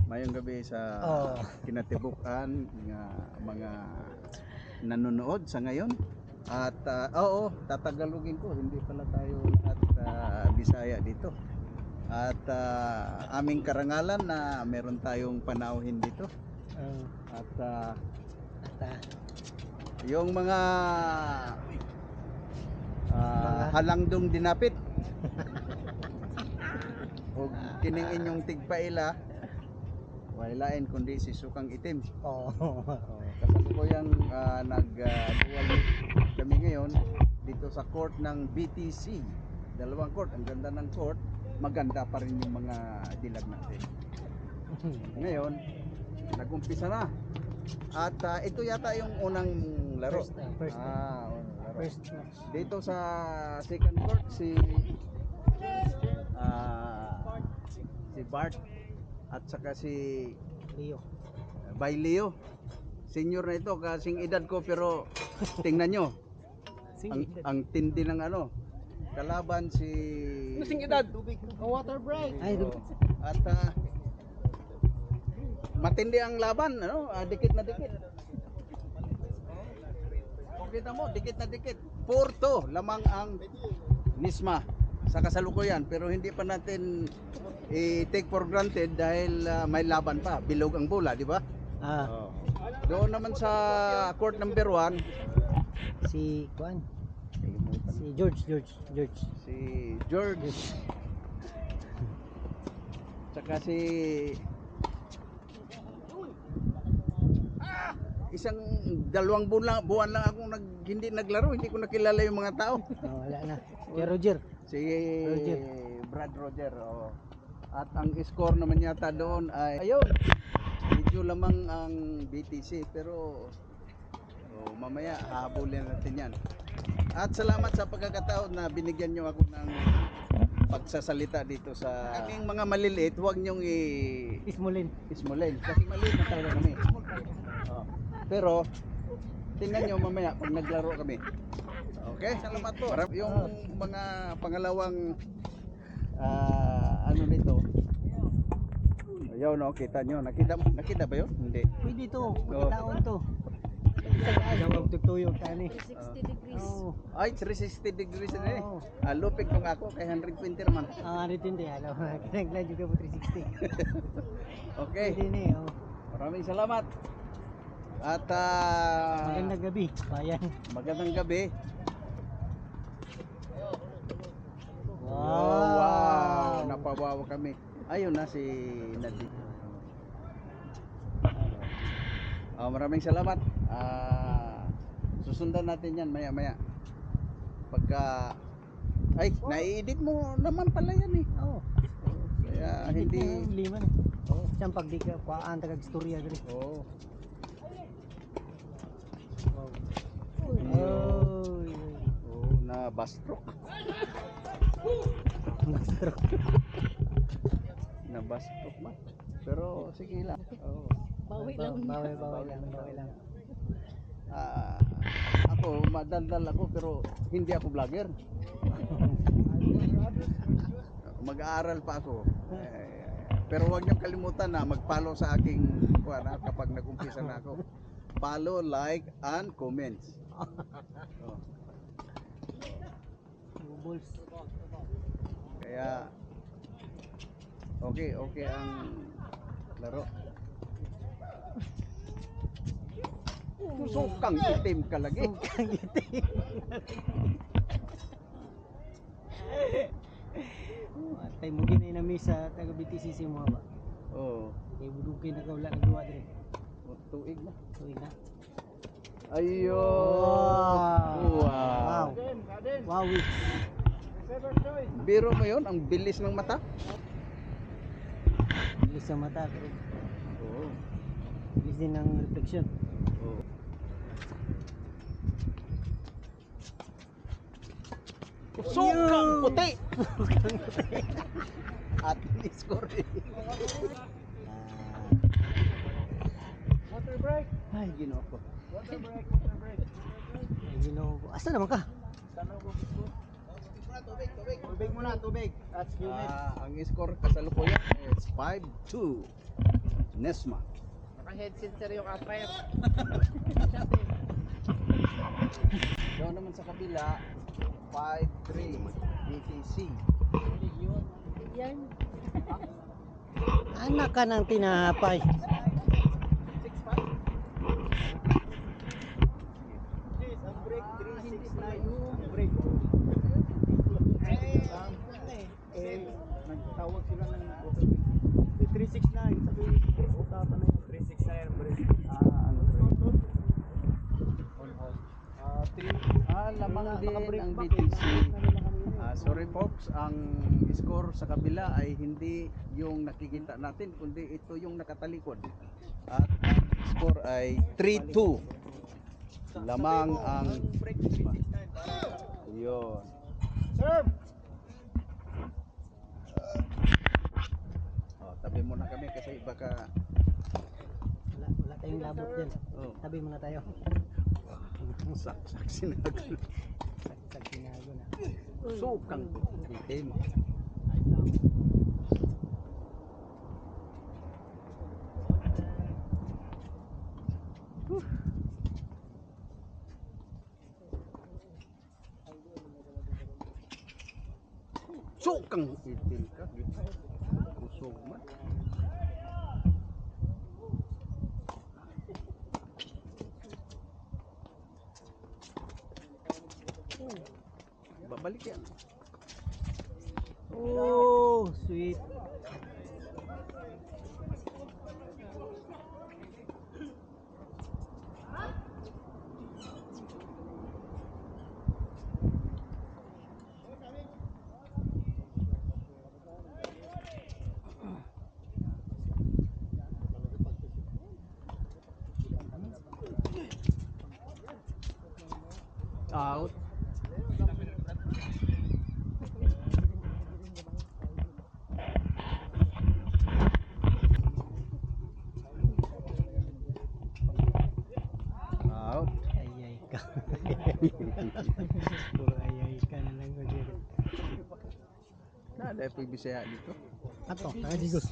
Mayong gabi sa kinatibukan nga mga nanonood sa ngayon. At oo, tatagalogin ko, hindi pala tayo at Bisaya dito. At aming karangalan na meron tayong panauhin dito. At yung mga halangdong dinapit o kining inyong tigpaila walain kundi si Sukang Itim. Kasalukuyang nag-dual kami ngayon dito sa court ng BTC. Dalawang court, ang ganda ng court, maganda pa rin yung mga dilag natin. Ngayon, nag-umpisa na. At ito yata yung unang laro. First match. Dito sa second court si Bart at saka si Leo. Leo. Senior na ito, kasing edad ko, pero tingnan nyo. ang tindi ng ano. Kalaban si kasing edad. Water break. At matindi ang laban, ano? Dikit na dikit. Kung kita mo, dikit na dikit. 4-2 lamang ang Nisma sa kasalukuyan, pero hindi pa natin i-take for granted dahil may laban pa, bilog ang bola, di ba? Doon naman sa court number 1 si Juan, si George. Si George. Tsaka si isang dalawang buwan lang akong hindi naglaro, hindi ko nakilala yung mga tao. Wala na. Si Roger. Si Brad Roger. At ang score naman yata doon ay ayun. Medyo lamang ang BTC, pero mamaya hahabulin natin yan. At salamat sa pagkakataon na binigyan nyo ako ng pagsasalita dito sa kaming mga maliliit. Huwag nyong Ismulin. Kasi maliit na talaga kami. Pero tingnan nyo mamaya pag naglaro kami. Okay, salamat po. Yung mga pangalawang ano nito. Ayun, no, kita nyo. Nakita ba yun? Hindi. Pwede to, pagkataon to. Isang magtutuyog tani. 360 degrees. Ay, 360 degrees na eh. Lupig kung ako kay 120 naman. Retindi, alam. Kinaglan juga po 360. Okay. Pwede ni, Maraming salamat. At magandang gabi, bayan. Magandang gabi. Wow. Napawawa kami. Ayun na si Nadine. Maraming salamat. Susundan natin yan maya-maya. Pagka nai-edit mo naman pala yan eh. Kaya hindi liman. Siyang pag di ka paan tagag istorya diri. Na bastroke. Na bastroke man. Pero sige lang. Bawi lang. Ako madaldal ako, pero hindi ako vlogger. Mag-aaral pa ako. Pero huwag niyong kalimutan na mag-follow sa aking kapag nag-umpisa na ako. Follow, like, and comments. Kaya okay ang laro. Sukang Itim ka lagi. Tay mo ginay na misa taga BTCC mo ba? Kay budugay na wala nagawa dire. Tuig na. Wow. Biro mo yun, ang bilis ng mata. Bilis ng mata, pero bilis din ng reflection. Sukang puti. At ni-score. Water break. Ay, Ginoo ko. Water break. Ay, Ginoo ko. Asa naman ka? Tubig muna. That's humid. Ang score kasalukuyan is 5-2. Nesma. Naka-headset sir yung umpire. Doon naman sa kabila, 5-3 BTC. Yan. Anak ka ng tinapay. 6-5. Break. Nagtawag sila ng 369. Sabi, usapan na yung 369 break. Ano break? On hold. Lamang din ang BTC. Sorry folks, ang score sa kabila ay hindi yung nakikita natin, kundi ito yung nakatalikod. At ang score ay 3-2. Lamang ang yun. Serve! Tabi muna kami kasi baka Wala tayong labot dyan. oh, Tabi muna tayo. saksak sinagot. Saksak sinago na. Sukang itim. Sukang itim ka. Kusog man. Babalik yan. Oh, sweet. Out. Out. Ayay ka. Puro ayay ka na lang ko dito. Nada PBCA dito. Ato, nakajigos.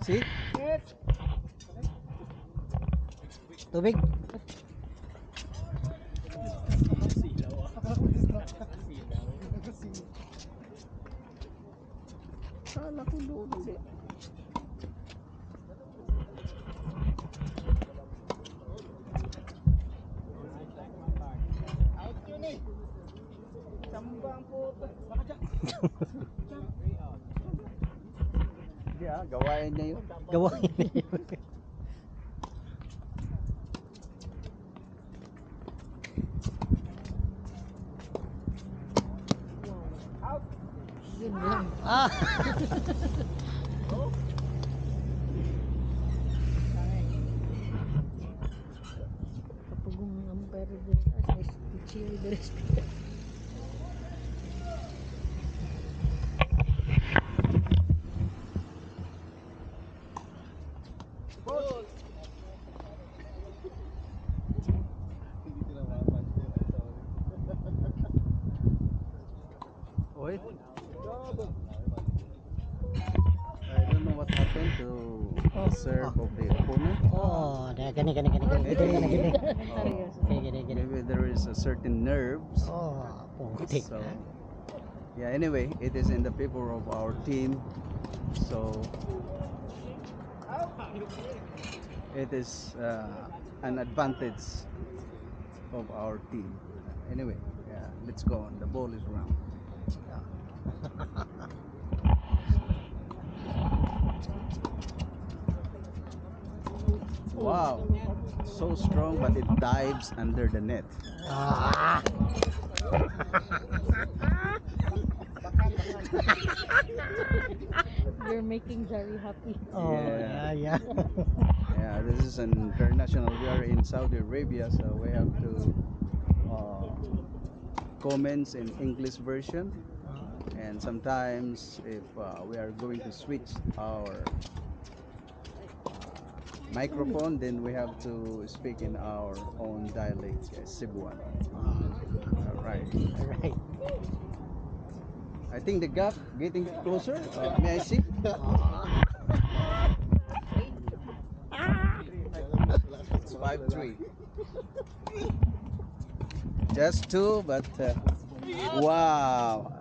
See? Tubig. Kala ko doon. Out yun eh. Sambang po. Hindi gawain niya yun. Gawain na yun. Yun lang. Ah! Kapag ang umpire din, as chill the respect. Oy. I don't know what happened to the serve of the opponent. Oh, gani. Gani. Maybe there is a certain nerves. Oh, putik. So yeah, anyway, it is in the favor of our team. So it is an advantage of our team. Anyway, yeah, let's go on. The ball is round. Wow, so strong, but it dives under the net. Ah! You're making Zari happy. Oh, Yeah. yeah. Yeah, this is an international. We are in Saudi Arabia, so we have to comments in English version, and sometimes if we are going to switch our microphone, then we have to speak in our own dialect, Cebuano. All right. Alright. I think the gap getting closer. May I see? 5-3. Just two, but wow.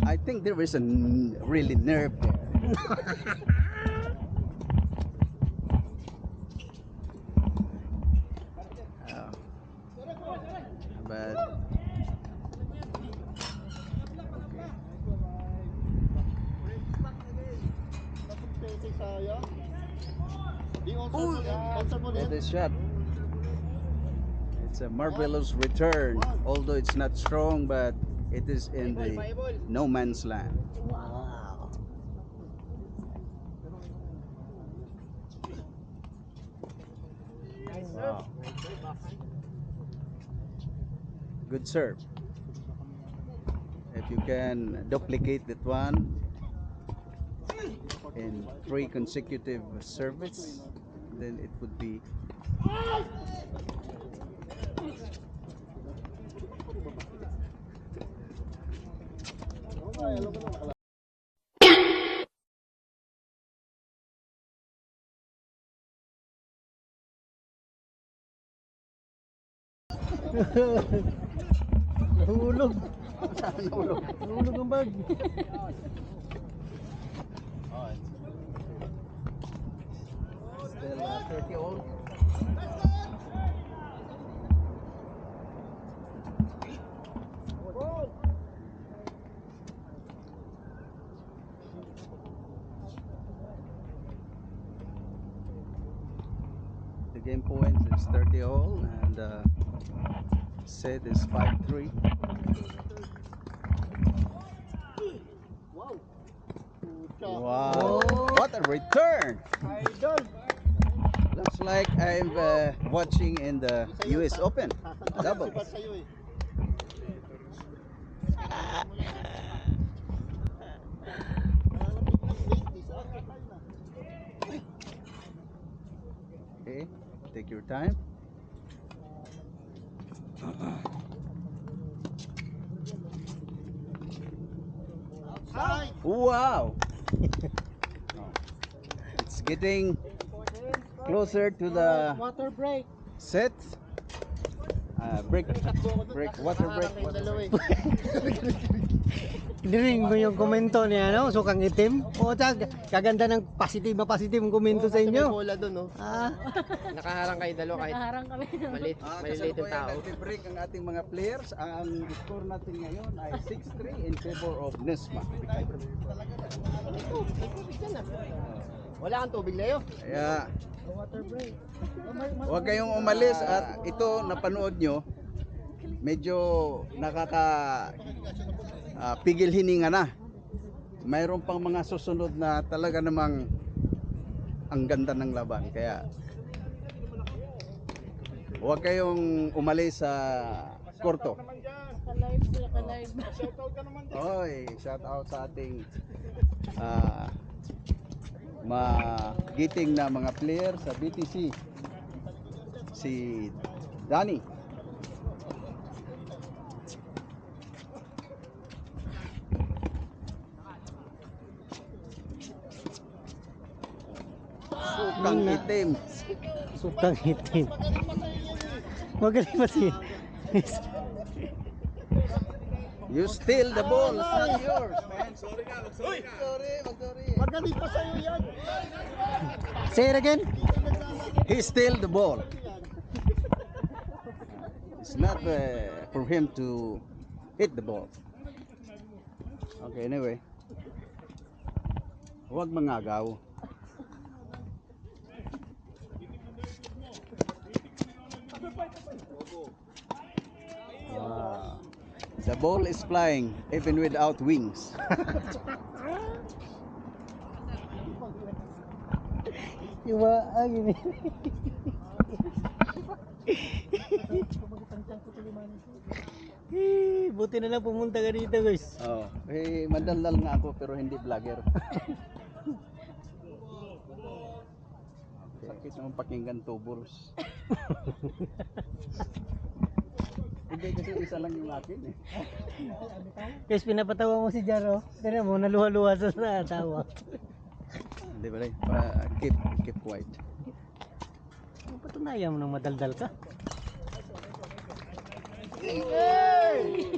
I think there is a really nerve there. Uh, but what a shot. It's a marvelous return, although it's not strong, but it is in the no man's land. Wow. Wow. Good serve. If you can duplicate that one in 3 consecutive service, then it would be Nahulog. Nahulog ang bag. still 30 all. The game points is 30 all, and set is 5-3. Wow, what a return! Idol. Looks like I'm watching in the US Open doubles. Okay, take your time. Wow! It's getting closer to the Water break. set. Water break. Dinig mo yung komento niya, no? Sukang itim. O, tag, kaganda ng positive na positive ang komento sa inyo. Bola doon, no? Ah, Nakaharang kayo dalawa kahit Nakaharang kami. maliliit Kasalukuyan yung tao. nagbe-break ang ating mga players. Ang score natin ngayon ay 6-3 in favor of Nesma. Wala kang tubig, Leo. Kaya water break. huwag kayong umalis at ito napanood nyo, medyo pigil hininga na. Mayroon pang mga susunod na talaga namang ang ganda ng laban. Kaya huwag kayong umalis sa korto. Ka-live sila, ka-live. Oy, shout out sa ating magiting na mga player sa BTC. Si Danny. Sukang itim. Sukang itim. Magaling pa siya. You steal the ball, it's not yours, man. Sorry. Magaling pa sa'yo yan. Say it again. He steal the ball. It's not for him to hit the ball. Okay, anyway. Huwag mangagaw. The ball is flying even without wings. Iwa, gini. Buti na lang pumunta ka dito, guys. Oh, madaldal nga ako pero hindi vlogger. Sakit naman pakinggan tubuls. Hindi kasi isa lang yung akin eh. Guys, pinapatawa mo si Jaro. Tignan mo, naluha-luha sa tawa. Hindi ba rin? Keep quiet. Patunayan mo nang madaldal ka. Hey!